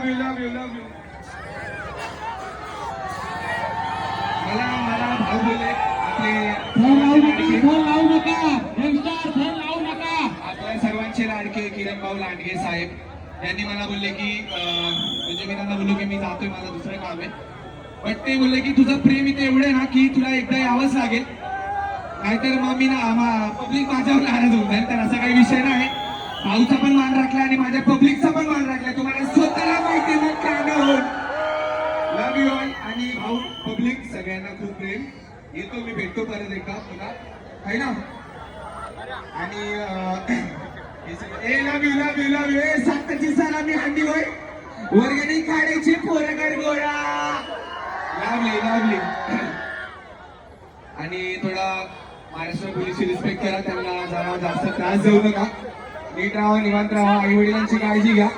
Love you love you love you. मला भाऊ बोलले फोन लावू नका यंगस्टर, फोन लावू नका. आपल्या सर्वांचे लाडके किरण भाऊ लांडगे साहेब यांनी मला बोलले की म्हणजे मी त्यांना बोललो की मी जातोय, मला दुसरं काम आहे. बट ते बोलले की तुझं प्रेम इथे एवढे ना की तुला एकदा यावंच लागेल, नाहीतर मग मी ना पब्लिक माझ्यावर नाराज होऊन जाईल. तर असा काही विषय नाही. भाऊचा पण मान राखला आणि माझ्या पब्लिकचा पण मान राखला. तुम्हाला स्वतःला माहिती मग काय लव यू ऑल. आणि भाऊ पब्लिक सगळ्यांना खूप प्रेम. येतो मी, भेटतो परत एकदा पुन्हा, आहे ना. आणि ए love you love you love you. ए साताची सलामी हंडी होय, वर्गणी काढायची पोरगड गोळा. लावली लावली. आणि थोडा महाराष्ट्र पोलीसची रिस्पेक्ट करा, त्यांना जरा जास्त त्रास देऊ नका. नीट राहा, निवांत राहा, आई वडिलांची काळजी घ्या.